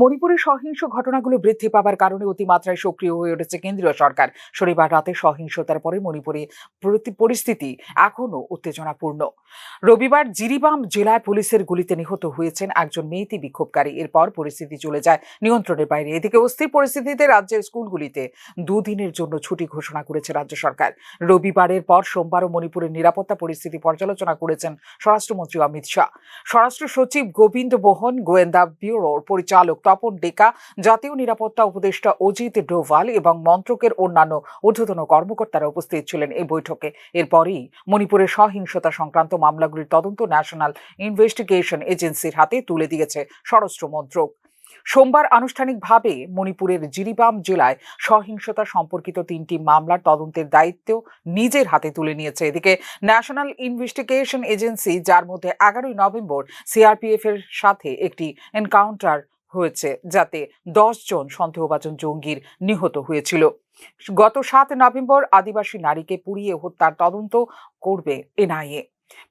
মণিপুরে সহিংস ঘটনাগুলো বৃদ্ধি পাবার কারণে অতিমাত্রায় সক্রিয় হয়ে উঠেছে কেন্দ্রীয় সরকার। শনিবার রাতে সহিংসতার পরে মণিপুরে পরিস্থিতি এখনো উত্তেজনাপূর্ণ। রবিবার জিরিবাম জেলায় পুলিশের গুলিতে নিহত হয়েছেন একজন মেয়েতি বিক্ষোভকারী। এরপর পরিস্থিতি চলে যায় নিয়ন্ত্রণের বাইরে। এদিকে অস্থির পরিস্থিতিতে রাজ্যের স্কুলগুলিতে দুদিনের জন্য ছুটি ঘোষণা করেছে রাজ্য সরকার। রবিবারের পর সোমবারও মণিপুরের নিরাপত্তা পরিস্থিতি পর্যালোচনা করেছেন স্বরাষ্ট্রমন্ত্রী অমিত শাহ। স্বরাষ্ট্র সচিব গোবিন্দ মোহন, গোয়েন্দা ব্যুরোর পরিচালক তপন ডেকা, জাতীয় নিরাপত্তা উপদেষ্টা অজিত ডোভাল এবং মন্ত্রকের অন্যান্য ঊর্ধ্বতন কর্মকর্তারা উপস্থিত ছিলেন এই বৈঠকে। এরপরই মণিপুরের সহিংসতা সংক্রান্ত মামলাগুলির তদন্ত ন্যাশনাল ইনভেস্টিগেশন এজেন্সির হাতে তুলে দিয়েছে স্বরাষ্ট্র মন্ত্রক। সোমবার আনুষ্ঠানিকভাবে মণিপুরের জিরিবাম জেলায় সহিংসতা সম্পর্কিত 3টি মামলার তদন্তের দায়িত্ব নিজের হাতে তুলে নিয়েছে। এদিকে ন্যাশনাল ইনভেস্টিগেশন এজেন্সি, যার মধ্যে 11ই নভেম্বর সিআরপিএফ এর সাথে একটি এনকাউন্টার হয়েছে, যাতে 10 জন সন্দেহভাজন জঙ্গির নিহত হয়েছিল। গত 7 নভেম্বর আদিবাসী নারীকে পুড়িয়ে হত্যার তদন্ত করবে এনআইএ।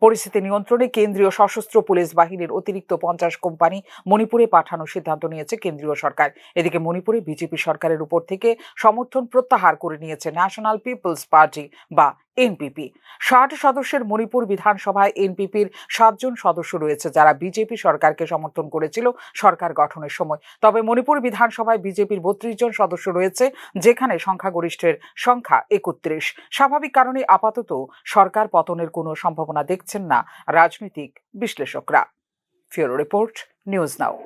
পরিস্থিতি নিয়ন্ত্রণে কেন্দ্রীয় সশস্ত্র পুলিশ বাহিনীর অতিরিক্ত 50 কোম্পানি মণিপুরে পাঠানোর সিদ্ধান্ত নিয়েছে কেন্দ্রীয় সরকার। এদিকে মণিপুরে বিজেপি সরকারের উপর থেকে সমর্থন প্রত্যাহার করে নিয়েছে ন্যাশনাল পিপলস পার্টি বা এনপিপি। 60 সদস্যের মণিপুর বিধানসভায় এনপিপির 7 জন সদস্য রয়েছে, যারা বিজেপি সরকারকে সমর্থন করেছিল সরকার গঠনের সময়। তবে মণিপুর বিধানসভায় বিজেপির 32 জন সদস্য রয়েছে, যেখানে সংখ্যাগরিষ্ঠের সংখ্যা 31। স্বাভাবিক কারণে আপাতত সরকার পতনের কোনো সম্ভাবনা দেখছেন না রাজনৈতিক বিশ্লেষকরা। ফিউরো রিপোর্ট, নিউজ নাও।